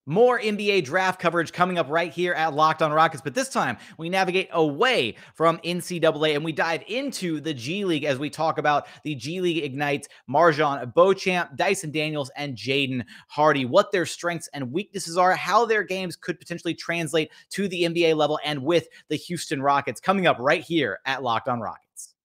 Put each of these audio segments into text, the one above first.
More NBA draft coverage coming up right here at Locked On Rockets, but this time we navigate away from NCAA and we dive into the G League as we talk about the G League Ignites MarJon Beauchamp, Dyson Daniels, and Jaden Hardy, what their strengths and weaknesses are, how their games could potentially translate to the NBA level and with the Houston Rockets, coming up right here at Locked On Rockets.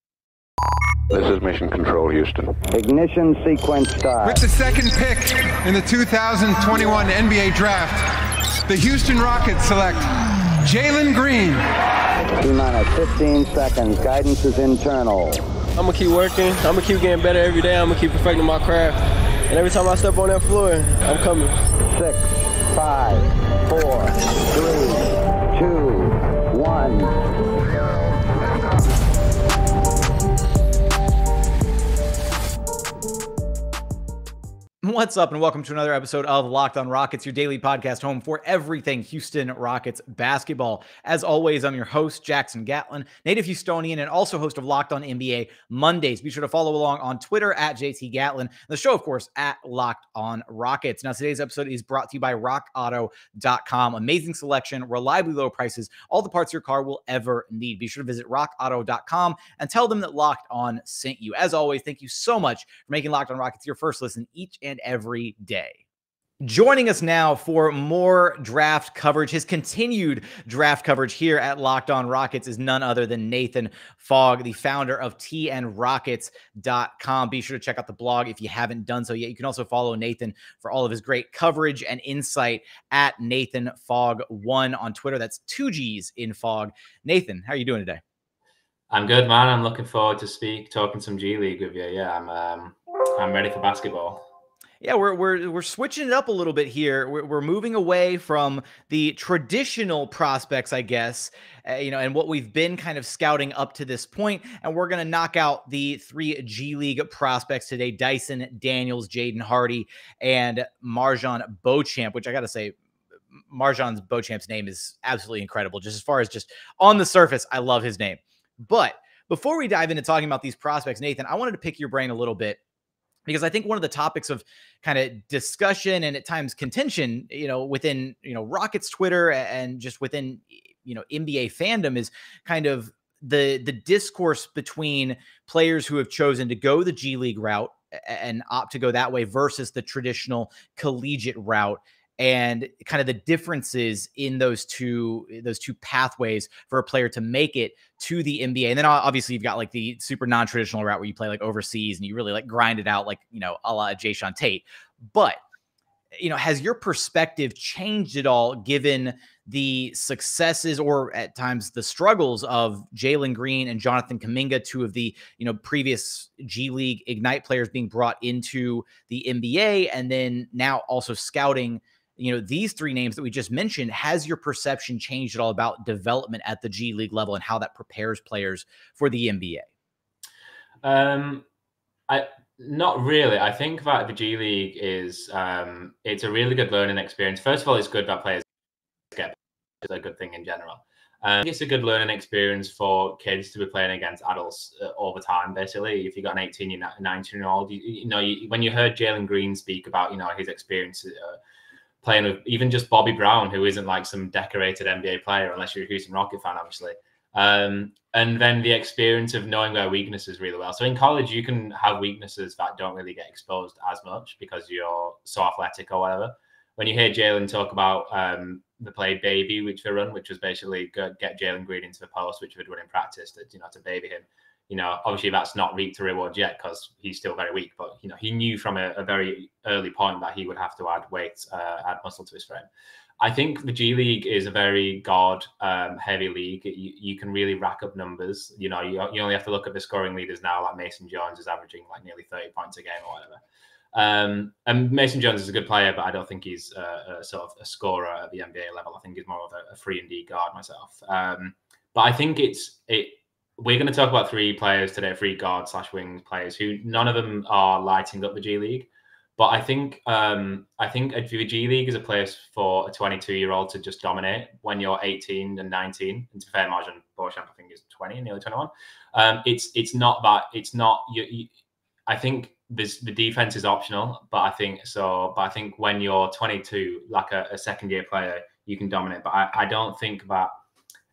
This is Mission Control, Houston. Ignition sequence start. With the second pick in the 2021 NBA Draft, the Houston Rockets select Jalen Green. T-minus 15 seconds. Guidance is internal. I'm going to keep working. I'm going to keep getting better every day. I'm going to keep perfecting my craft. And every time I step on that floor, I'm coming. 6, 5, 4, 3, 2, 1. What's up, and welcome to another episode of Locked On Rockets, your daily podcast home for everything Houston Rockets basketball. As always, I'm your host, Jackson Gatlin, native Houstonian, and also host of Locked On NBA Mondays. Be sure to follow along on Twitter at JT Gatlin, the show, of course, at Locked On Rockets. Now, today's episode is brought to you by RockAuto.com. Amazing selection, reliably low prices, all the parts your car will ever need. Be sure to visit RockAuto.com and tell them that Locked On sent you. As always, thank you so much for making Locked On Rockets your first listen each and every day. Joining us now for more draft coverage, his continued draft coverage here at Locked On Rockets, is none other than Nathan Fogg, the founder of TNRockets.com. Be sure to check out the blog if you haven't done so yet. You can also follow Nathan for all of his great coverage and insight at Nathan Fogg1 on Twitter. That's 2 G's in Fogg. Nathan, how are you doing today? I'm good, man. I'm looking forward to talking some G League with you. Yeah, I'm ready for basketball. Yeah, we're switching it up a little bit here. We're moving away from the traditional prospects, I guess, and what we've been kind of scouting up to this point, and we're going to knock out the 3 G League prospects today: Dyson Daniels, Jaden Hardy, and MarJon Beauchamp. Which I got to say, MarJon Beauchamp's name is absolutely incredible. Just as far as just on the surface, I love his name. But before we dive into talking about these prospects, Nathan, I wanted to pick your brain a little bit, because I think one of the topics of kind of discussion and at times contention, within, Rockets Twitter and just within, NBA fandom is kind of the discourse between players who have chosen to go the G League route and opt to go that way versus the traditional collegiate route, and kind of the differences in those two pathways for a player to make it to the NBA. And then obviously you've got like the super non-traditional route where you play like overseas and you really like grind it out, like, a la Jay'Sean Tate. But, has your perspective changed at all given the successes or at times the struggles of Jalen Green and Jonathan Kuminga, 2 of the, previous G League Ignite players being brought into the NBA, and then now also scouting these 3 names that we just mentioned? Has your perception changed at all about development at the G League level and how that prepares players for the NBA? Not really. I think that the G League is it's a really good learning experience. First of all, it's good that players get better. It's a good thing in general. I think it's a good learning experience for kids to be playing against adults all the time. Basically, if you got an 18, 19-year-old, when you heard Jalen Green speak about his experience playing with even just Bobby Brown, who isn't like some decorated NBA player, unless you're a Houston Rocket fan, obviously. And then the experience of knowing their weaknesses really well. So in college, you can have weaknesses that don't really get exposed as much because you're so athletic or whatever. When you hear Jalen talk about the play baby, which they run, which was basically get Jalen Green into the post, which they'd run in practice to baby him. Obviously that's not reaped the reward yet because he's still very weak, but, he knew from a very early point that he would have to add weight, add muscle to his frame. I think the G League is a very guard heavy league. You can really rack up numbers. You only have to look at the scoring leaders now, like Mason Jones is averaging like nearly 30 points a game or whatever. And Mason Jones is a good player, but I don't think he's a sort of a scorer at the NBA level. I think he's more of a 3-and-D guard myself. But I think we're going to talk about 3 players today, 3 guard/wing players who none of them are lighting up the G League. But I think the G League is a place for a 22-year-old to just dominate when you're 18 and 19. And to be fair, MarJon Beauchamp, I think, is 20, nearly 21. It's not that. It's not. I think the defense is optional, but I think so. But I think when you're 22, like a second year player, you can dominate. But I don't think that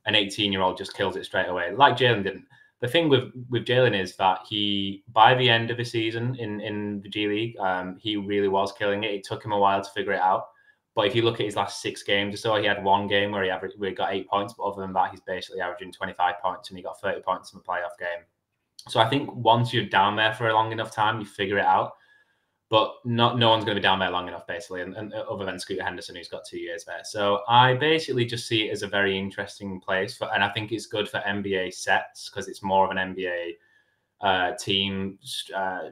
an 18-year-old just kills it straight away, like Jaylen didn't. The thing with Jaylen is that he, by the end of the season in the G League, he really was killing it. It took him a while to figure it out. But if you look at his last 6 games or so, he had one game where he got 8 points. But other than that, he's basically averaging 25 points, and he got 30 points in the playoff game. So I think once you're down there for a long enough time, you figure it out. But no one's going to be down there long enough, basically, and other than Scooter Henderson, who's got 2 years there. So I basically just see it as a very interesting place, and I think it's good for NBA sets because it's more of an NBA team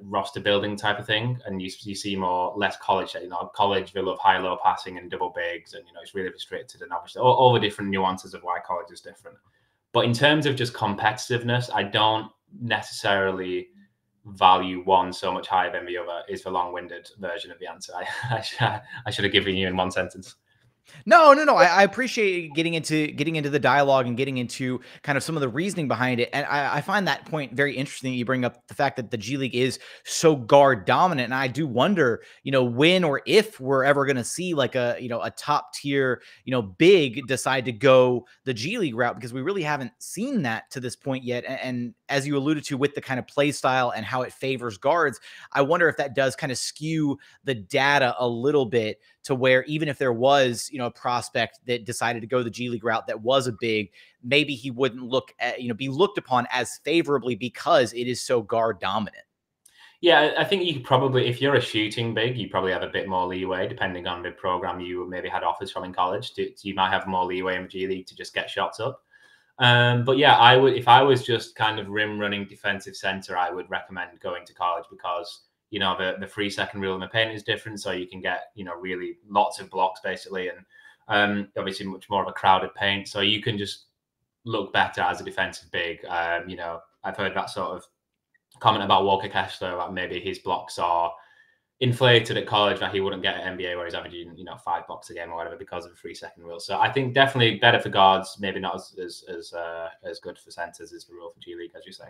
roster building type of thing, and you see less college. College they love high-low passing and double bigs, and it's really restricted, and obviously all the different nuances of why college is different. But in terms of just competitiveness, I don't necessarily value one so much higher than the other. Is the long-winded version of the answer. I should have given you in one sentence. No. I appreciate getting into the dialogue and getting into kind of some of the reasoning behind it. And I find that point very interesting. You bring up the fact that the G League is so guard dominant. And I do wonder, when or if we're ever going to see like a top tier, big decide to go the G League route, because we really haven't seen that to this point yet. And as you alluded to with the kind of play style and how it favors guards, I wonder if that does kind of skew the data a little bit to where even if there was, a prospect that decided to go the G League route that was a big, maybe he wouldn't be looked upon as favorably because it is so guard dominant. Yeah, I think you could probably, if you're a shooting big, you probably have a bit more leeway depending on the program you maybe had offers from in college. You might have more leeway in the G League to just get shots up. But yeah, I would, if I was just kind of rim running defensive center, I would recommend going to college because the 3-second rule in the paint is different. So you can get, really lots of blocks basically. And obviously much more of a crowded paint. So you can just look better as a defensive big. I've heard that sort of comment about Walker Kessler, like maybe his blocks are inflated at college, that he wouldn't get at NBA where he's averaging, 5 blocks a game or whatever because of the 3-second rule. So I think definitely better for guards, maybe not as good for centers is the rule for G League, as you say.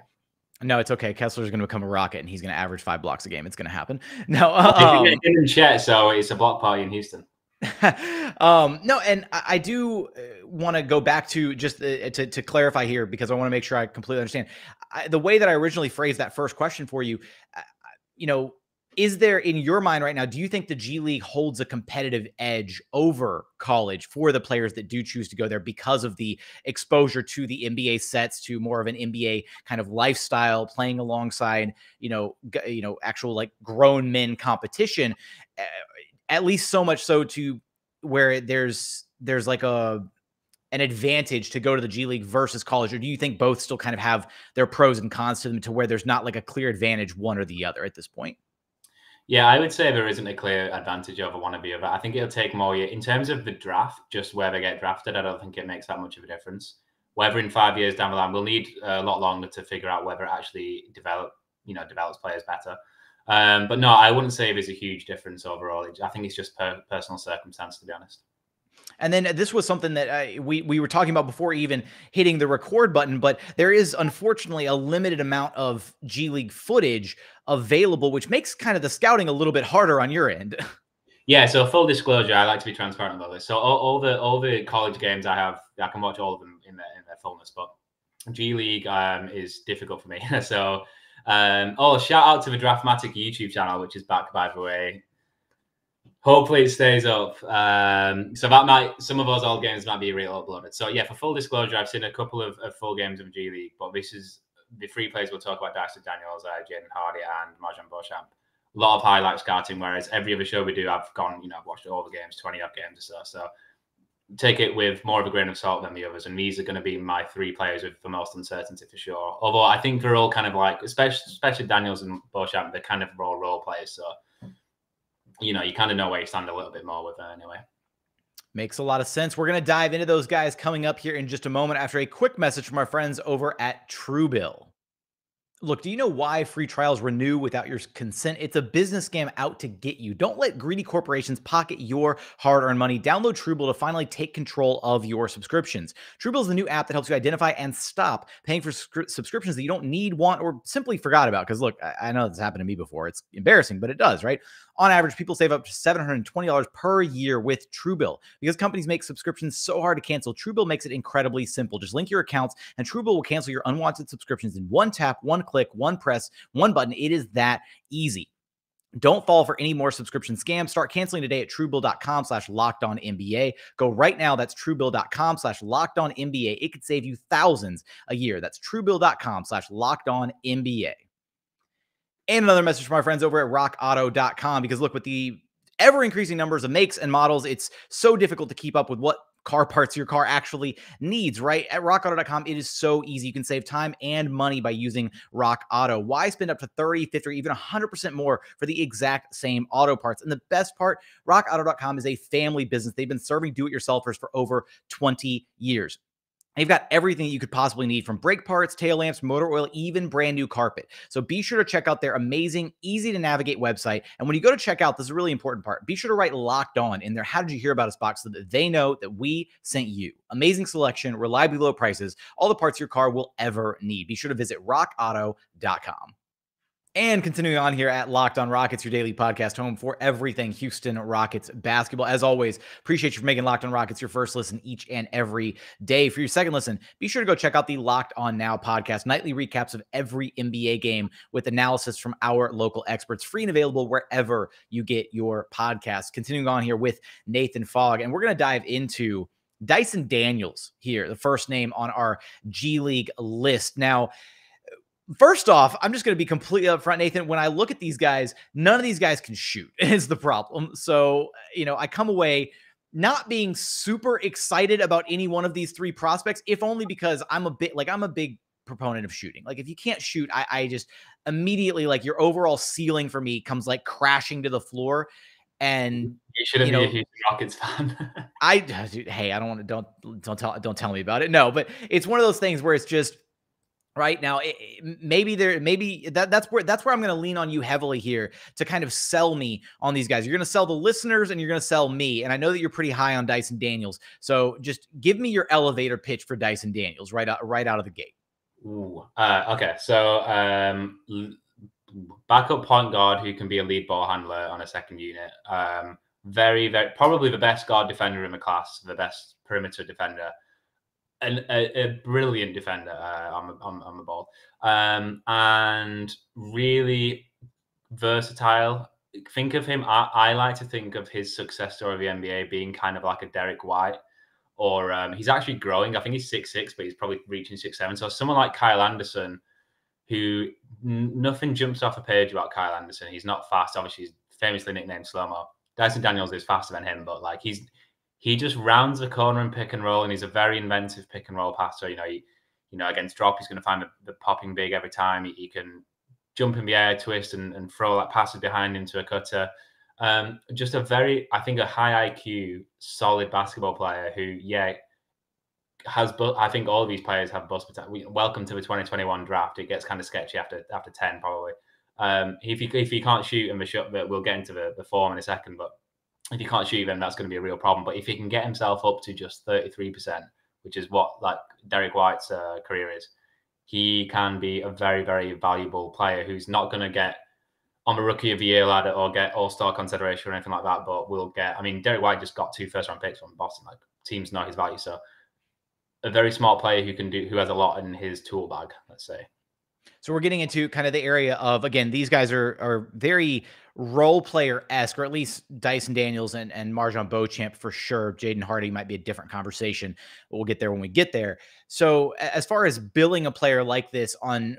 No, it's okay. Kessler's going to become a rocket, and he's going to average 5 blocks a game. It's going to happen. No, in chat, so it's a block party in Houston. No, and I do want to go back to just to clarify here, because I want to make sure I completely understand the way that I originally phrased that first question for you. Is there, in your mind right now, do you think the G League holds a competitive edge over college for the players that do choose to go there because of the exposure to the NBA sets, to more of an NBA kind of lifestyle, playing alongside, actual like grown men competition, at least so much so to where there's like an advantage to go to the G League versus college? Or do you think both still kind of have their pros and cons to them, to where there's not like a clear advantage one or the other at this point? Yeah, I would say there isn't a clear advantage over one or the other. I think it'll take more years. In terms of the draft, just where they get drafted, I don't think it makes that much of a difference. Whether in 5 years down the line, we'll need a lot longer to figure out whether it actually develops players better. But no, I wouldn't say there's a huge difference overall. I think it's just personal circumstance, to be honest. And then this was something that we were talking about before even hitting the record button, but there is unfortunately a limited amount of G League footage available, which makes kind of the scouting a little bit harder on your end. Yeah, so full disclosure, I like to be transparent about this. So all the college games I can watch all of them in their fullness, but G League is difficult for me. So shout out to the Draftmatic YouTube channel, which is back, by the way. Hopefully it stays up. So that some of those old games might be real uploaded. So yeah, for full disclosure, I've seen a couple of full games of G League, but this is the 3 players we'll talk about: Dyson Daniels, Jaden Hardy, and MarJon Beauchamp. A lot of highlight scouting, whereas every other show we do, I've watched all the games, 20 odd games or so. So take it with more of a grain of salt than the others. And these are going to be my 3 players with the most uncertainty for sure. Although I think they're all kind of like, especially Daniels and Beauchamp, they're kind of raw role players. So you kind of know where you stand a little bit more with it anyway. Makes a lot of sense. We're going to dive into those guys coming up here in just a moment after a quick message from our friends over at Truebill. Look, do you know why free trials renew without your consent? It's a business scam out to get you. Don't let greedy corporations pocket your hard-earned money. Download Truebill to finally take control of your subscriptions. Truebill is the new app that helps you identify and stop paying for subscriptions that you don't need, want, or simply forgot about. Because look, I know this happened to me before. It's embarrassing, but it does, right? On average, people save up to $720 per year with Truebill. Because companies make subscriptions so hard to cancel, Truebill makes it incredibly simple. Just link your accounts, and Truebill will cancel your unwanted subscriptions in one tap, one click, one press, one button. It is that easy. Don't fall for any more subscription scams. Start canceling today at truebill.com/lockedonnba. Go right now. That's truebill.com/lockedonnba. It could save you thousands a year. That's truebill.com/lockedonnba. And another message from our friends over at rockauto.com, because look, with the ever increasing numbers of makes and models, it's so difficult to keep up with what car parts your car actually needs, right? At rockauto.com, it is so easy. You can save time and money by using Rock Auto. Why spend up to 30, 50, or even 100% more for the exact same auto parts? And the best part, rockauto.com is a family business. They've been serving do-it-yourselfers for over 20 years. They've got everything you could possibly need, from brake parts, tail lamps, motor oil, even brand new carpet. So be sure to check out their amazing, easy to navigate website. And when you go to check out, this is a really important part. Be sure to write "Locked On" in their "How did you hear about us" box, so that they know that we sent you. Amazing selection, reliably low prices, all the parts your car will ever need. Be sure to visit rockauto.com. And continuing on here at Locked On Rockets, your daily podcast home for everything Houston Rockets basketball. As always, appreciate you for making Locked On Rockets your first listen each and every day. For your second listen, be sure to go check out the Locked On Now podcast, nightly recaps of every NBA game with analysis from our local experts, free and available wherever you get your podcasts. Continuing on here with Nathan Fogg, and we're going to dive into Dyson Daniels here, the first name on our G League list. Now, first off, I'm just going to be completely upfront, Nathan. When I look at these guys, none of these guys can shoot is the problem. So, I come away not being super excited about any one of these three prospects, if only because I'm a big proponent of shooting. Like, if you can't shoot, I just immediately, like, your overall ceiling for me comes like crashing to the floor. And you shouldn't be a Houston Rockets fan. Hey, I don't want to, don't tell me about it. No, but it's one of those things where it's just, right now, maybe that's where I'm going to lean on you heavily here to kind of sell me on these guys. You're going to sell the listeners and you're going to sell me. And I know that you're pretty high on Dyson Daniels. So just give me your elevator pitch for Dyson Daniels right out of the gate. Ooh. Okay. So backup point guard who can be a lead ball handler on a second unit. Very, very probably the best guard defender in the class, the best perimeter defender. A brilliant defender on the ball, and really versatile. Think of him. I like to think of his success story of the NBA being kind of like a Derek White, or he's actually growing. I think he's 6'6", but he's probably reaching 6'7". So someone like Kyle Anderson, who nothing jumps off a page about Kyle Anderson. He's not fast. Obviously, he's famously nicknamed Slow-Mo. Dyson Daniels is faster than him, but like he just rounds the corner and pick and roll, and he's a very inventive pick and roll passer. Against drop, he's going to find the popping big every time. He can jump in the air, twist, and throw like passes behind into a cutter. Just a high IQ, solid basketball player who, has. I think all of these players have bust potential. Welcome to the 2021 draft. It gets kind of sketchy after 10 probably. If he can't shoot in the shot, but we'll get into the form in a second, but if he can't shoot, then that's going to be a real problem. But if he can get himself up to just 33%, which is what like Derek White's career is, he can be a very, very valuable player who's not going to get on the Rookie of the Year ladder or get All-Star consideration or anything like that. But Derek White just got 2 first-round picks from Boston. Like, teams know his value. So a very smart player who has a lot in his tool bag, let's say. So we're getting into kind of the area of, again, these guys are very role player-esque, or at least Dyson Daniels and MarJon Beauchamp for sure. Jayden Hardy might be a different conversation, but we'll get there when we get there. So as far as billing a player like this on,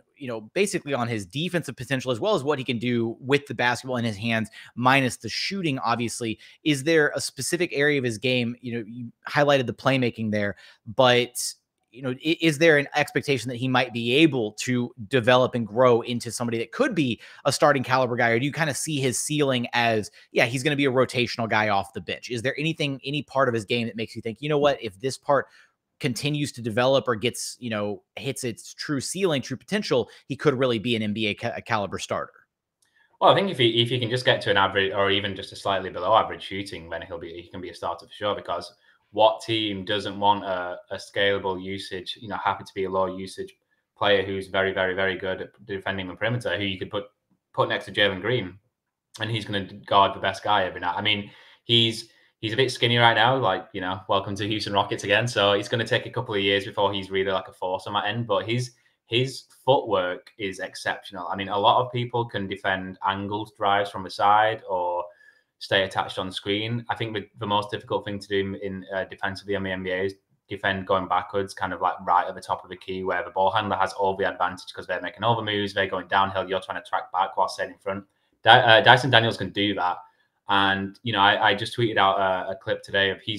basically on his defensive potential, as well as what he can do with the basketball in his hands, minus the shooting, obviously, is there a specific area of his game? You highlighted the playmaking there, but is there an expectation that he might be able to develop and grow into somebody that could be a starting caliber guy? Or do you kind of see his ceiling as, he's going to be a rotational guy off the bench? Is there any part of his game that makes you think, if this part continues to develop or gets, hits its true ceiling, true potential, he could really be an NBA caliber starter. Well, I think if he can just get to an average or even just a slightly below average shooting, then he can be a starter for sure. Because what team doesn't want a scalable usage, happy to be a low usage player who's very, very, very good at defending the perimeter, who you could put next to Jalen Green, and he's going to guard the best guy every night. I mean, he's a bit skinny right now, like, welcome to Houston Rockets again. So it's going to take a couple of years before he's really like a force on that end. But his footwork is exceptional. I mean, a lot of people can defend angled drives from the side or stay attached on screen. I think the most difficult thing to do in defensively in the NBA is defend going backwards, kind of like right at the top of the key, where the ball handler has all the advantage because they're making over moves, they're going downhill, you're trying to track back while staying in front. Dyson Daniels can do that. And, I just tweeted out a clip today of he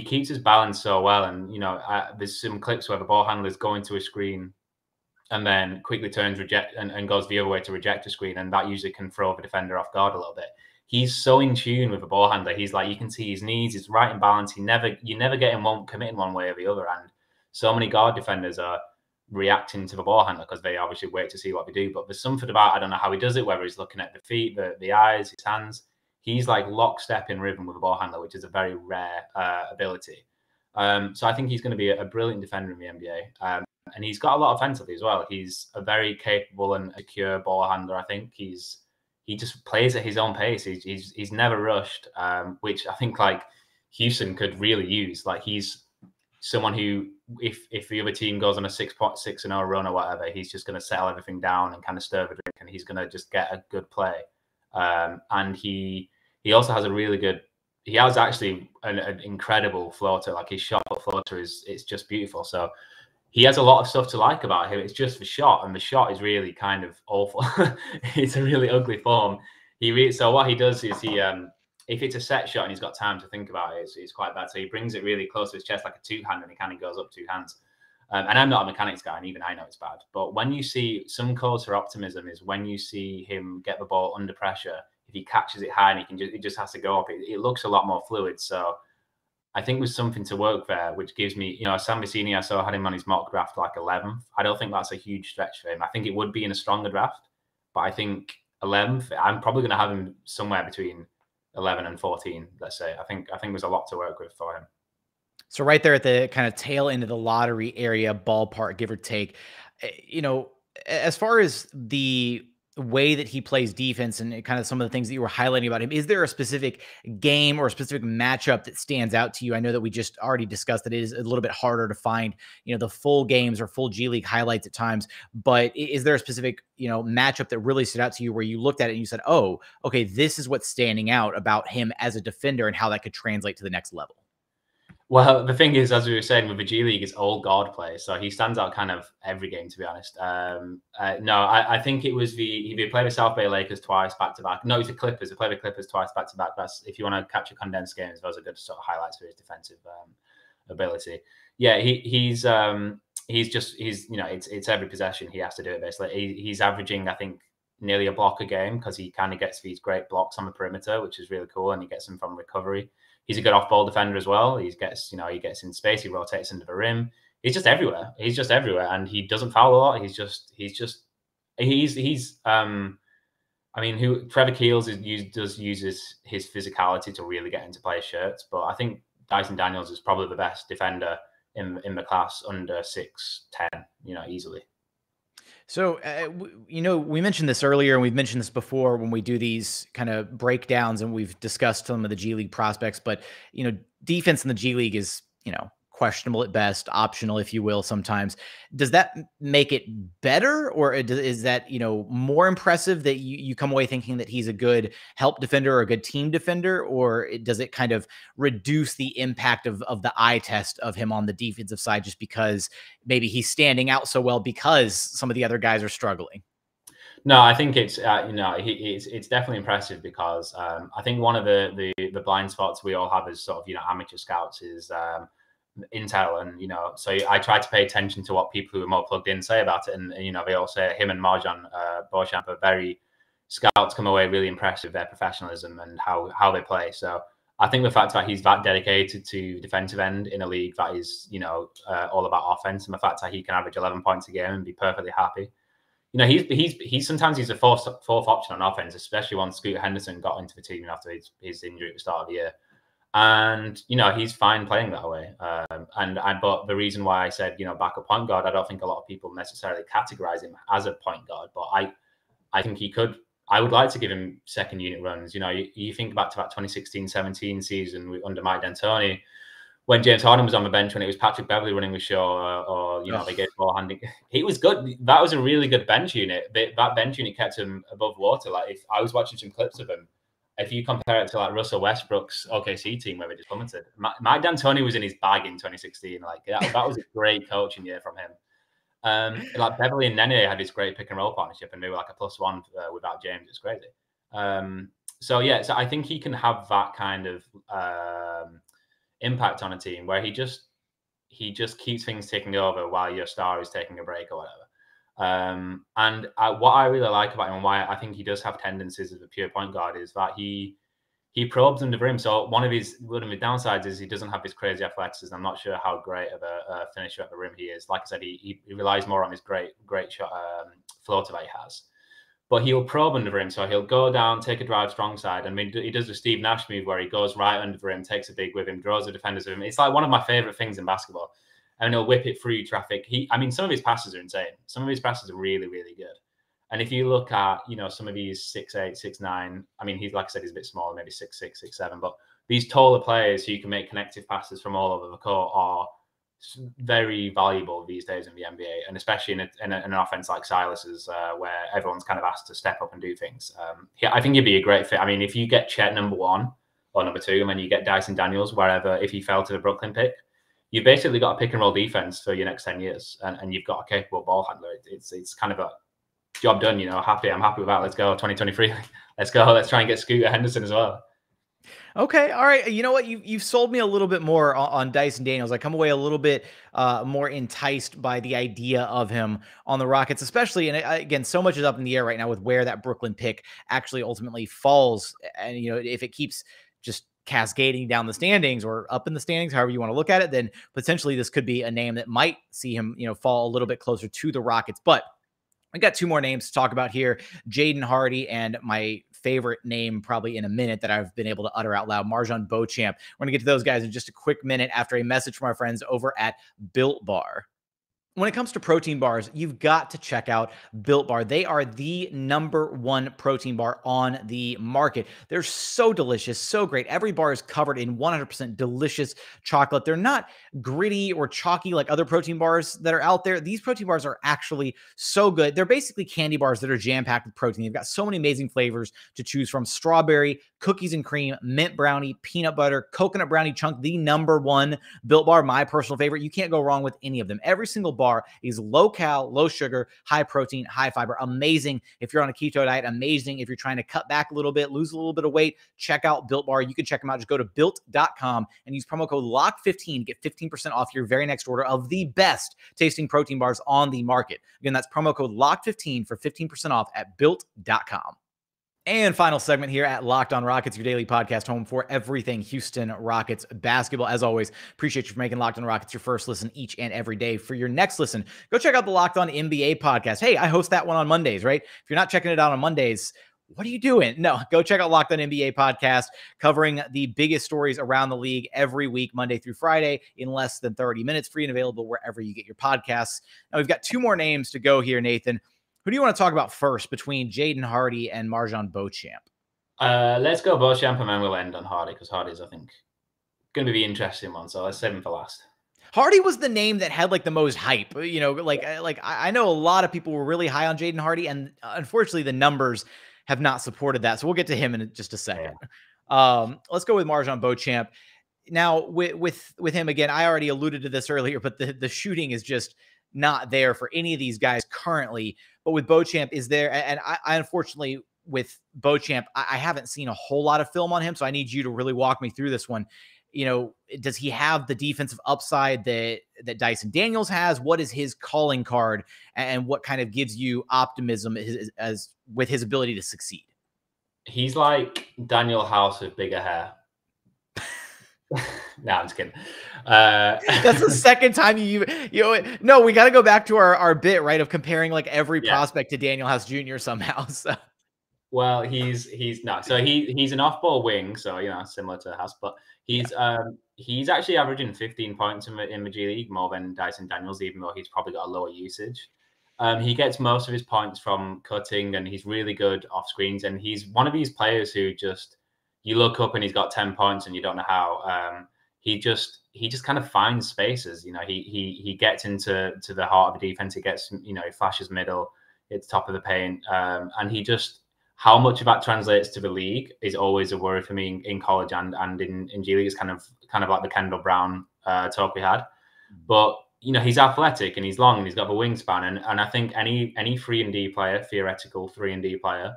keeps his balance so well. And, there's some clips where the ball handler is going to a screen and then quickly turns and goes the other way to reject a screen. And that usually can throw the defender off guard a little bit. He's so in tune with the ball handler. He's like, you can see his knees, he's right in balance. You never get him committing one way or the other. And so many guard defenders are reacting to the ball handler because they obviously wait to see what they do. But there's something about, I don't know how he does it, whether he's looking at the feet, the eyes, his hands. He's like lockstep in rhythm with a ball handler, which is a very rare ability. So I think he's going to be a brilliant defender in the NBA. And he's got a lot offensively as well. He's a very capable and secure ball handler. I think he just plays at his own pace. He's never rushed, which I think like Houston could really use. Like he's someone who, if the other team goes on a 6-0 run or whatever, he's just going to settle everything down and kind of stir the drink, and he's going to just get a good play. And he also has he has actually an incredible floater. Like his shot floater it's just beautiful. So he has a lot of stuff to like about him. It's just the shot, and the shot is really kind of awful. It's a really ugly form. So what he does is if it's a set shot and he's got time to think about it, it's quite bad. So he brings it really close to his chest like a two-hand, and he kind of goes up two hands. And I'm not a mechanics guy, and even I know it's bad. But when you see some cause for optimism is when you see him get the ball under pressure. If he catches it high and it just has to go up, it looks a lot more fluid. So I think there's something to work there, which gives me, Sam Vecini, I saw had him on his mock draft like 11th. I don't think that's a huge stretch for him. I think it would be in a stronger draft, but I think 11th, I'm probably going to have him somewhere between 11 and 14, let's say. I think there's a lot to work with for him. So right there at the kind of tail end of the lottery area, ballpark, give or take, as far as the way that he plays defense and kind of some of the things that you were highlighting about him, is there a specific game or a specific matchup that stands out to you? I know that we just already discussed that it is a little bit harder to find, the full games or full G League highlights at times, but is there a specific, matchup that really stood out to you where you looked at it and you said, oh, okay, this is what's standing out about him as a defender and how that could translate to the next level? Well, the thing is, as we were saying, with the G League, it's all guard play, so he stands out kind of every game, to be honest. I think it was he played the South Bay Lakers twice back-to-back. No, it was the Clippers. He played the Clippers twice back-to-back. That's, if you want to capture condensed games, those are good sort of highlights for his defensive ability. Yeah, it's every possession he has to do it, basically. He's averaging, I think, nearly a block a game because he kind of gets these great blocks on the perimeter, which is really cool, and he gets them from recovery. He's a good off-ball defender as well. He gets in space. He rotates into the rim. He's just everywhere. And he doesn't foul a lot. Trevor Keels uses his physicality to really get into players' shirts. But I think Dyson Daniels is probably the best defender in the class under 6'10", easily. So, we mentioned this earlier, and we've mentioned this before when we do these kind of breakdowns, and we've discussed some of the G League prospects, but, defense in the G League is, questionable at best, optional, if you will, sometimes. Does that make it better, or is that, more impressive that you come away thinking that he's a good help defender or a good team defender, or does it kind of reduce the impact of the eye test of him on the defensive side just because maybe he's standing out so well because some of the other guys are struggling? No, I think it's it's definitely impressive because I think one of the blind spots we all have as sort of amateur scouts is intel, and so I try to pay attention to what people who are more plugged in say about it, and they all say him and MarJon Beauchamp are very scouts come away really impressed with their professionalism and how they play. So I think the fact that he's that dedicated to defensive end in a league that is, all about offense, and the fact that he can average 11 points a game and be perfectly happy. He's sometimes he's a fourth option on offense, especially once Scoot Henderson got into the team after his injury at the start of the year. And, he's fine playing that way. But the reason why I said, backup point guard, I don't think a lot of people necessarily categorize him as a point guard, but I think he could. I would like to give him second unit runs. You think back to that 2016-17 season under Mike D'Antoni, when James Harden was on the bench, when it was Patrick Beverley running the show, or they gave ball handing. He was good. That was a really good bench unit. That bench unit kept him above water. Like, if I was watching some clips of him, if you compare it to like Russell Westbrook's OKC team where they just plummeted, Mike D'Antoni was in his bag in 2016. Like that was a great coaching year from him. Like Beverly and Nene had this great pick and roll partnership, and they were like a +1 without James. It's crazy. So I think he can have that kind of impact on a team where he just keeps things ticking over while your star is taking a break or whatever. And what I really like about him, and why I think he does have tendencies as a pure point guard, is that he probes under the rim. So one of his downsides is he doesn't have this crazy athleticism. I'm not sure how great of a finisher at the rim he is. Like I said, he relies more on his great shot floater that he has. But he'll probe under the rim. So he'll go down, take a drive strong side. I mean, he does the Steve Nash move where he goes right under the rim, takes a big with him, draws the defenders with him. It's like one of my favorite things in basketball. And he'll whip it through traffic. Some of his passes are insane. Some of his passes are really, really good. And if you look at, some of these 6'8", 6'9", I mean, he's, like I said, he's a bit smaller, maybe 6'6", 6'7", but these taller players who can make connective passes from all over the court are very valuable these days in the NBA, and especially in an offense like Silas's, where everyone's kind of asked to step up and do things. I think he'd be a great fit. I mean, if you get Chet number 1 or number 2, and then you get Dyson Daniels wherever, if he fell to the Brooklyn pick, you've basically got a pick and roll defense for your next 10 years, and you've got a capable ball handler. It's kind of a job done, I'm happy with that. Let's go 2023. Let's go. Let's try and get Scooter Henderson as well. Okay. All right. You know what? You've sold me a little bit more on Dyson Daniels. I come away a little bit more enticed by the idea of him on the Rockets, especially. And again, so much is up in the air right now with where that Brooklyn pick actually ultimately falls. And, if it keeps just cascading down the standings or up in the standings, however you want to look at it, then potentially this could be a name that might see him, fall a little bit closer to the Rockets. But I got 2 more names to talk about here. Jaden Hardy, and my favorite name probably in a minute that I've been able to utter out loud, MarJon Beauchamp. We're going to get to those guys in just a quick minute after a message from our friends over at Built Bar. When it comes to protein bars, you've got to check out Built Bar. They are the #1 protein bar on the market. They're so delicious, so great. Every bar is covered in 100% delicious chocolate. They're not gritty or chalky like other protein bars that are out there. These protein bars are actually so good. They're basically candy bars that are jam-packed with protein. They've got so many amazing flavors to choose from: strawberry, cookies and cream, mint brownie, peanut butter, coconut brownie chunk, the #1 Built Bar, my personal favorite. You can't go wrong with any of them. Every single bar is low cal, low sugar, high protein, high fiber. Amazing if you're on a keto diet. Amazing if you're trying to cut back a little bit, lose a little bit of weight. Check out Built Bar. You can check them out. Just go to built.com and use promo code LOCK15 to get 15% off your very next order of the best tasting protein bars on the market. Again, that's promo code LOCK15 for 15% off at built.com. And final segment here at Locked On Rockets, your daily podcast home for everything Houston Rockets basketball. As always, appreciate you for making Locked On Rockets your first listen each and every day. For your next listen, go check out the Locked On NBA podcast. Hey, I host that one on Mondays, right? If you're not checking it out on Mondays, what are you doing? No, go check out Locked On NBA podcast, covering the biggest stories around the league every week, Monday through Friday, in less than 30 minutes, free and available wherever you get your podcasts. Now, we've got 2 more names to go here, Nathan. Who do you want to talk about first between Jaden Hardy and MarJon Beauchamp? Let's go Beauchamp, and then we'll end on Hardy, because Hardy's, I think, going to be the interesting one. So let's save him for last. Hardy was the name that had like the most hype. I know a lot of people were really high on Jaden Hardy, and unfortunately the numbers have not supported that. So we'll get to him in just a second. Yeah. Let's go with MarJon Beauchamp. Now with him, again, I already alluded to this earlier, but the shooting is just not there for any of these guys currently. But with Beauchamp is there, and I unfortunately with Beauchamp, I haven't seen a whole lot of film on him, so I need you to really walk me through this one. Does he have the defensive upside that Dyson Daniels has? What is his calling card, and what kind of gives you optimism as with his ability to succeed? He's like Daniel House with bigger hair. No, I'm just kidding. That's the second time no, we got to go back to our bit, right, of comparing like every prospect to Daniel House Jr. somehow. So. Well, he's not. So he's an off-ball wing, so similar to House, but he's actually averaging 15 points in the G League, more than Dyson Daniels, even though he's probably got a lower usage. He gets most of his points from cutting, and he's really good off screens. And he's one of these players who just you look up and he's got 10 points and you don't know how. He just kind of finds spaces. He gets into the heart of the defense. He gets he flashes middle, it's top of the paint, and he just. How much of that translates to the league is always a worry for me in college and in G League. It's kind of like the Kendall Brown talk we had. But he's athletic and he's long and he's got the wingspan. And I think any 3-and-D player, theoretical 3-and-D player,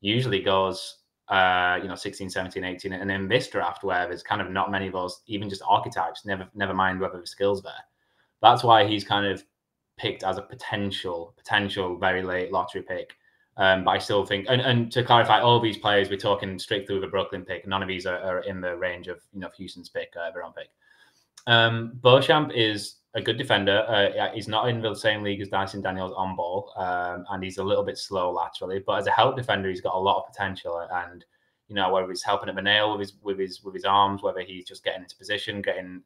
usually goes 16, 17, 18. And in this draft where there's kind of not many of those, even just archetypes, never mind whether the skill's there. That's why he's kind of picked as a potential very late lottery pick. But I still think, and to clarify, all these players, we're talking strictly with a Brooklyn pick. None of these are in the range of Houston's pick, their own pick. Beauchamp is a good defender. He's not in the same league as Dyson Daniels on ball, and he's a little bit slow laterally. But as a help defender, he's got a lot of potential. And whether he's helping at the nail with his arms, whether he's just getting into position, getting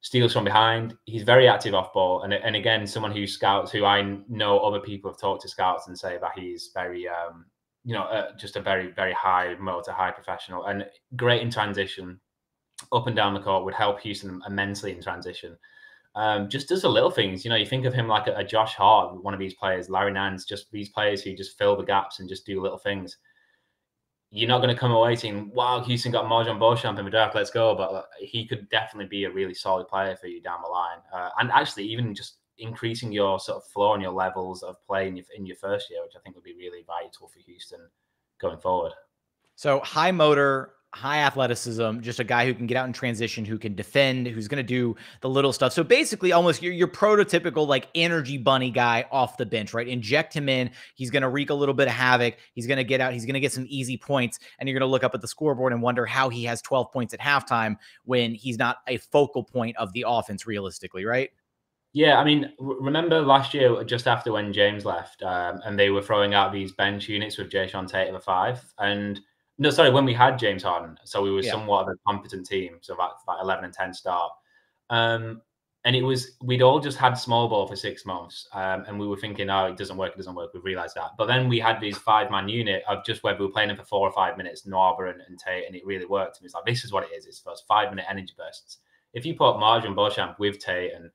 steals from behind. He's very active off ball. And again, someone who scouts, who I know other people have talked to scouts and say that he's very, just a very, very high motor, high professional and great in transition. Up and down the court, would help Houston immensely in transition. Just does the little things. You think of him like a Josh Hart, one of these players, Larry Nance, just these players who just fill the gaps and just do little things. You're not going to come away saying, wow, Houston got MarJon Beauchamp in the draft, let's go. But he could definitely be a really solid player for you down the line. And actually, even just increasing your sort of floor and your levels of play in your first year, which I think would be really vital for Houston going forward. So high motor, high athleticism, just a guy who can get out in transition, who can defend, who's going to do the little stuff. So basically almost your prototypical like energy bunny guy off the bench, right? Inject him in. He's going to wreak a little bit of havoc. He's going to get out. He's going to get some easy points. And you're going to look up at the scoreboard and wonder how he has 12 points at halftime when he's not a focal point of the offense realistically, right? Yeah, I mean, remember last year, just after when James left, and they were throwing out these bench units with Jae'Sean Tate at the 5. And no, sorry, when we had James Harden, so we were somewhat of a competent team, so that 11 and 10 start. And we'd all just had small ball for 6 months, and we were thinking, oh, it doesn't work. We realized that. But then we had these 5-man unit of just where we were playing them for 4 or 5 minutes, Noir and Tate, and it really worked. And it's like, this is what it is. It's those 5-minute energy bursts. If you put MarJon Beauchamp with Tate and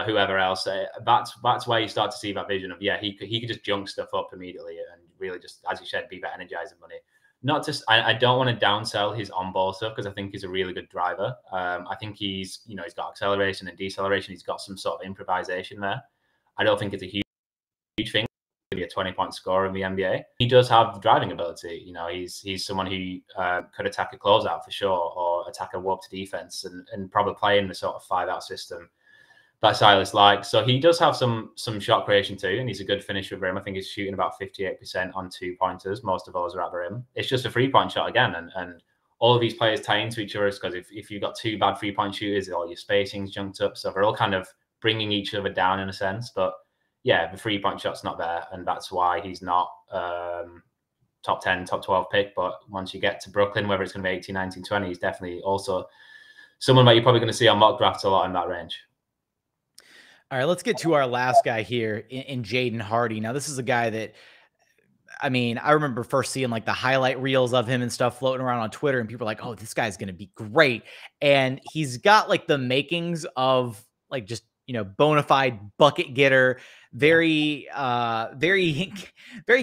whoever else, that's where you start to see that vision of, he could just junk stuff up immediately and really just, as you said, be that energizing money. Not just, I don't want to downsell his on-ball stuff because I think he's a really good driver. I think he's got acceleration and deceleration. He's got some sort of improvisation there. I don't think it's a huge thing to be a 20-point scorer in the NBA. He does have driving ability. He's someone who could attack a closeout for sure, or attack a warped defense and probably play in the sort of 5-out system that Silas likes. So he does have some shot creation too, and he's a good finisher of rim. I think he's shooting about 58% on 2-pointers. Most of those are at the rim. It's just a 3-point shot again, and all of these players tie into each other because if you've got 2 bad 3-point shooters, all your spacing's junked up. So they're all kind of bringing each other down in a sense. But yeah, the 3-point shot's not there, and that's why he's not top 10, top 12 pick. But once you get to Brooklyn, whether it's going to be 18, 19, 20, he's definitely also someone that you're probably going to see on mock drafts a lot in that range. All right, let's get to our last guy here in Jayden Hardy. Now, this is a guy that, I mean, I remember first seeing like the highlight reels of him and stuff floating around on Twitter, and people are like, oh, this guy's going to be great. And he's got like the makings of like just, bona fide bucket getter, very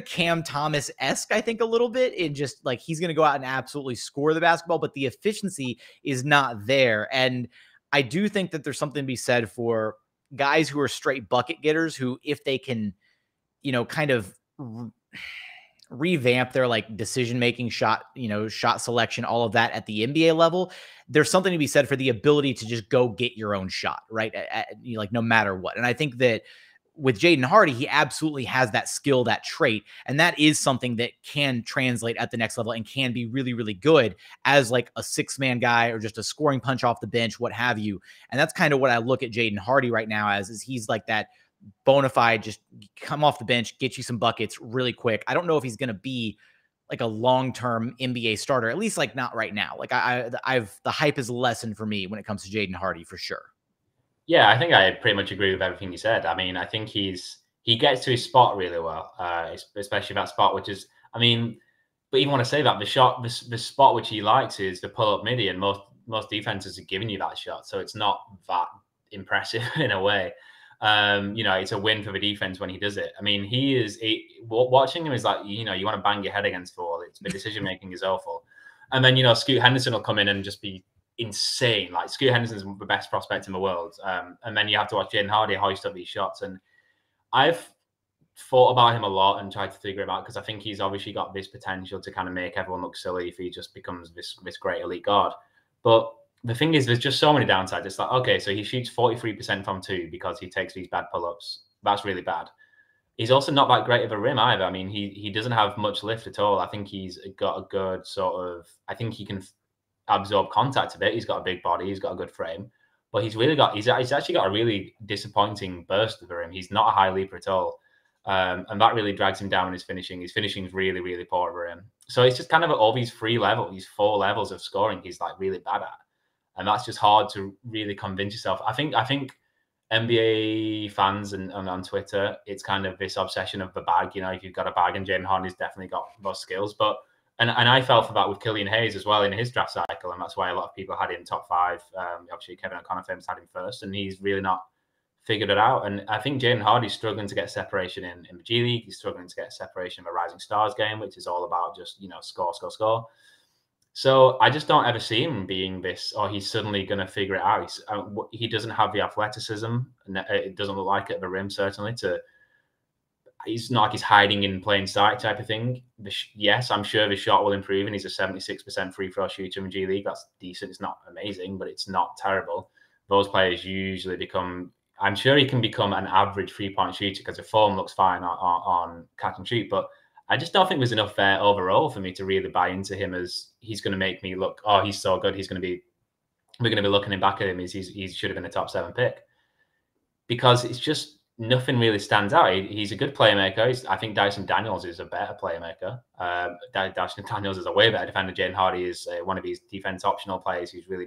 Cam Thomas-esque, I think, a little bit, in just like he's going to go out and absolutely score the basketball, but the efficiency is not there. And I do think that there's something to be said for guys who are straight bucket getters who, if they can, kind of revamp their like decision-making shot selection, all of that at the NBA level, there's something to be said for the ability to just go get your own shot, right? Like no matter what. And I think that with Jaden Hardy, he absolutely has that skill, that trait. And that is something that can translate at the next level and can be really, really good as like a 6-man guy or just a scoring punch off the bench, what have you. And that's kind of what I look at Jaden Hardy right now as, is he's like that bona fide, just come off the bench, get you some buckets really quick. I don't know if he's going to be like a long-term NBA starter, at least like not right now. Like the hype is lessened for me when it comes to Jaden Hardy for sure. Yeah, I think I pretty much agree with everything you said. I mean, I think he gets to his spot really well, especially that spot, which is, I mean, but even want to say that the spot which he likes is the pull-up midi, and most defenses are giving you that shot, so it's not that impressive in a way. It's a win for the defense when he does it. I mean, watching him is like, you want to bang your head against the wall. The decision making is awful, and then Scoot Henderson will come in and just be insane. Like, Scoot Henderson's the best prospect in the world, and then you have to watch Jaden Hardy hoist up these shots. And I've thought about him a lot and tried to figure him out, because I think he's obviously got this potential to kind of make everyone look silly if he just becomes this great elite guard. But the thing is, there's just so many downsides. It's like, okay, so he shoots 43% from 2 because he takes these bad pull-ups. That's really bad. He's also not that great of a rim either. I mean, he doesn't have much lift at all. I think he's got a good I think he can absorb contact a bit. He's got a big body. He's got a good frame. But he's actually got a really disappointing burst of the rim. He's not a high leaper at all. And that really drags him down in his finishing. His finishing is really, really poor over him. So it's just kind of all these 4 levels of scoring he's like really bad at. And that's just hard to really convince yourself. I think NBA fans and on Twitter, it's kind of this obsession of the bag. If you've got a bag, and Jaden Hardy's definitely got those skills. But and I fell for that with Killian Hayes as well in his draft cycle, and that's why a lot of people had him top 5. Obviously, Kevin O'Connor famous had him first, and he's really not figured it out. And I think Jaden Hardy's struggling to get separation in the G League. He's struggling to get separation in the Rising Stars game, which is all about just score. So I just don't ever see him being this, or he's suddenly going to figure it out. He doesn't have the athleticism, and it doesn't look like it at the rim, certainly. He's not like he's hiding in plain sight type of thing. Yes, I'm sure the shot will improve, and he's a 76% free throw shooter in G League. That's decent. It's not amazing, but it's not terrible. Those players usually I'm sure he can become an average 3-point shooter because the form looks fine on catch and shoot, but I just don't think there's enough there overall for me to really buy into him as he's going to make me look, oh, he's so good. We're going to be looking back at him as he should have been a top 7 pick, because it's just nothing really stands out. He's a good playmaker. I think Dyson Daniels is a better playmaker. Dyson Daniels is a way better defender. Jaden Hardy is one of these defense optional players who's really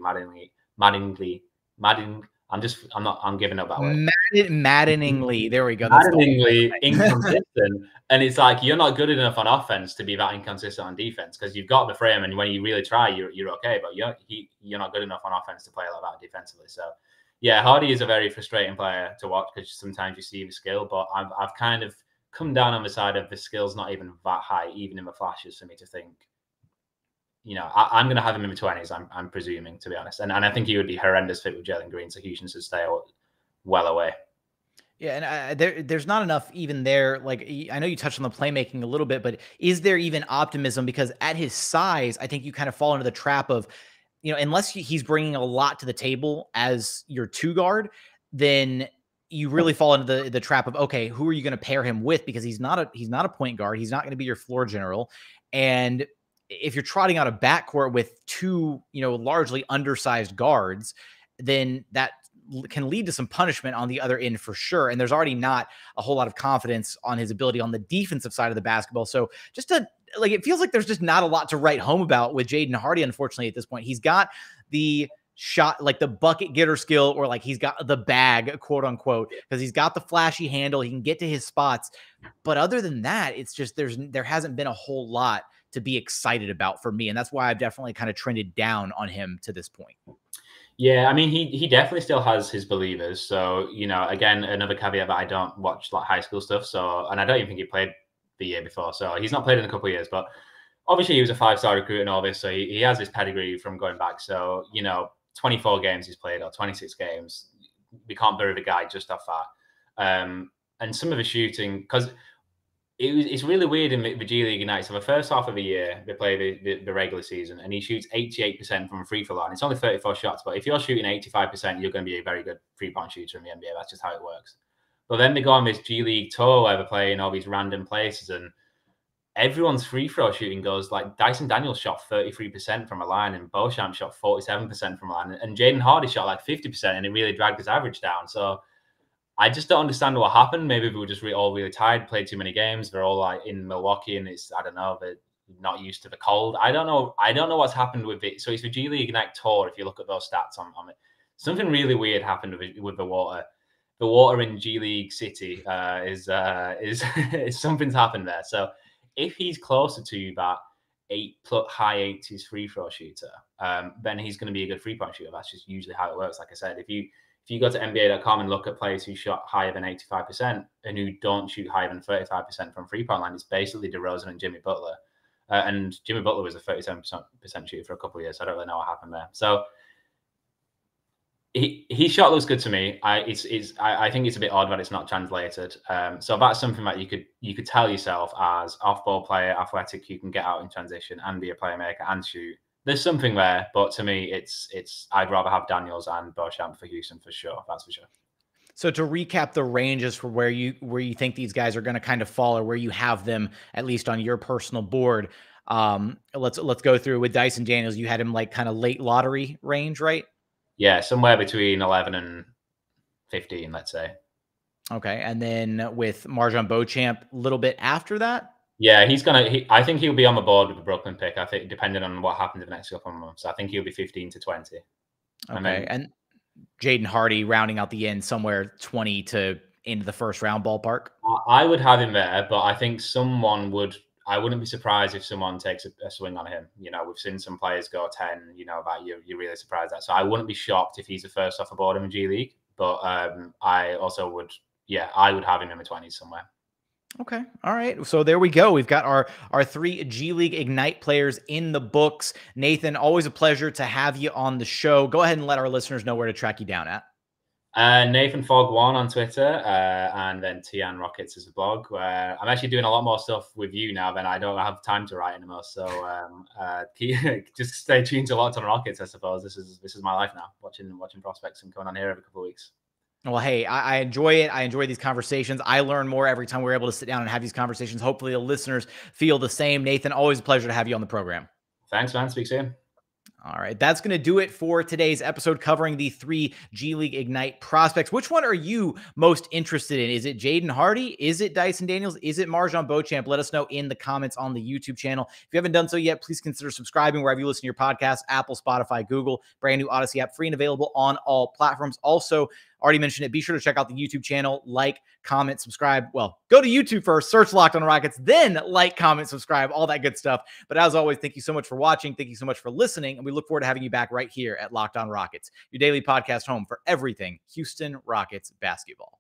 I'm giving up that word. Maddeningly, there we go. Maddeningly inconsistent. And it's like, you're not good enough on offense to be that inconsistent on defense, because you've got the frame, and when you really try, you're okay, but you're not good enough on offense to play like that defensively. So yeah, Hardy is a very frustrating player to watch, because sometimes you see the skill, but I've kind of come down on the side of the skill's not even that high, even in the flashes, for me to think, I'm going to have him in the 20s, I'm presuming, to be honest. And I think he would be horrendous fit with Jalen Green, so Houston should stay well away. Yeah, and there's not enough even there. Like, I know you touched on the playmaking a little bit, but is there even optimism? Because at his size, I think you kind of fall into the trap of, unless he's bringing a lot to the table as your 2 guard, then you really fall into the trap of, okay, who are you going to pair him with? Because he's not a point guard. He's not going to be your floor general. And if you're trotting out a backcourt with 2, largely undersized guards, then that can lead to some punishment on the other end for sure. And there's already not a whole lot of confidence on his ability on the defensive side of the basketball. So it feels like there's just not a lot to write home about with Jaden Hardy, unfortunately, at this point. He's got the shot, like the bucket getter skill, or like he's got the bag, quote unquote, because he's got the flashy handle. He can get to his spots. But other than that, it's just, there hasn't been a whole lot to be excited about for me. And that's why I've definitely kind of trended down on him to this point. Yeah, I mean, he definitely still has his believers. So, again, another caveat that I don't watch like high school stuff. So, and I don't even think he played the year before. So he's not played in a couple of years, but obviously he was a 5-star recruit and all this. So he has his pedigree from going back. So, 24 games he's played, or 26 games. We can't bury the guy just off that. And some of the shooting, because it's really weird in the G League United. So the first half of the year, they play the regular season, and he shoots 88% from a free throw line. It's only 34 shots, but if you're shooting 85%, you're going to be a very good 3-point shooter in the NBA. That's just how it works. But then they go on this G League tour where they're playing all these random places, and everyone's free throw shooting goes like Dyson Daniels shot 33% from a line, and Beauchamp shot 47% from a line, and Jaden Hardy shot like 50%, and it really dragged his average down. So I just don't understand what happened. Maybe we were just all really tired, played too many games. They're all like in Milwaukee, and it's, I don't know, they're not used to the cold. I don't know what's happened with it. So it's the G League Ignite Tour. If you look at those stats on it, something really weird happened with the water. The water in G League City is something's happened there. So if he's closer to that high 80s free throw shooter, then he's going to be a good 3-point shooter. That's just usually how it works. Like I said, if you go to NBA.com and look at players who shot higher than 85% and who don't shoot higher than 35% from 3-point line, it's basically DeRozan and Jimmy Butler. And Jimmy Butler was a 37% shooter for a couple of years. So I don't really know what happened there. So his shot looks good to me. I think it's a bit odd that it's not translated. So that's something that you could tell yourself as off-ball player, athletic, you can get out in transition and be a playmaker and shoot. There's something there, but to me, it's I'd rather have Daniels and Beauchamp for Houston for sure. That's for sure. So to recap the ranges for where you think these guys are going to kind of fall, or where you have them at least on your personal board. Let's go through with Dyson Daniels. You had him like kind of late lottery range, right? Yeah, somewhere between 11 and 15, let's say. Okay, and then with MarJon Beauchamp, a little bit after that. Yeah, I think he'll be on the board with the Brooklyn pick. I think depending on what happens in the next couple of months, I think he'll be 15 to 20. Okay, and Jayden Hardy rounding out the end somewhere 20 to into the first round ballpark. I would have him there, but I think I wouldn't be surprised if someone takes a swing on him. You know, we've seen some players go 10, you know, that you're really surprised at. So I wouldn't be shocked if he's the first off the board in the G League. But I also would, I would have him in the 20s somewhere. Okay. All right. So there we go. We've got our 3 G League Ignite players in the books. Nathan, always a pleasure to have you on the show. Go ahead and let our listeners know where to track you down at. Nathan Fogg 1 on Twitter, and then Tian Rockets is a blog where I'm actually doing a lot more stuff with you now than I don't have time to write anymore. So just stay tuned to Locked on Rockets, I suppose. This is my life now, watching prospects and going on here every couple of weeks. Well, hey, I enjoy it. I enjoy these conversations. I learn more every time we're able to sit down and have these conversations. Hopefully the listeners feel the same. Nathan, always a pleasure to have you on the program. Thanks, man. Speak soon. All right, that's going to do it for today's episode covering the 3 G League Ignite prospects. Which one are you most interested in? Is it Jaden Hardy? Is it Dyson Daniels? Is it MarJon Beauchamp? Let us know in the comments on the YouTube channel. If you haven't done so yet, please consider subscribing wherever you listen to your podcasts, Apple, Spotify, Google, brand new Odyssey app, free and available on all platforms. Also, already mentioned it, be sure to check out the YouTube channel, like, comment, subscribe. Well, go to YouTube first, search Locked on Rockets, then like, comment, subscribe, all that good stuff. But as always, thank you so much for watching. Thank you so much for listening. And we look forward to having you back right here at Locked on Rockets, your daily podcast home for everything Houston Rockets basketball.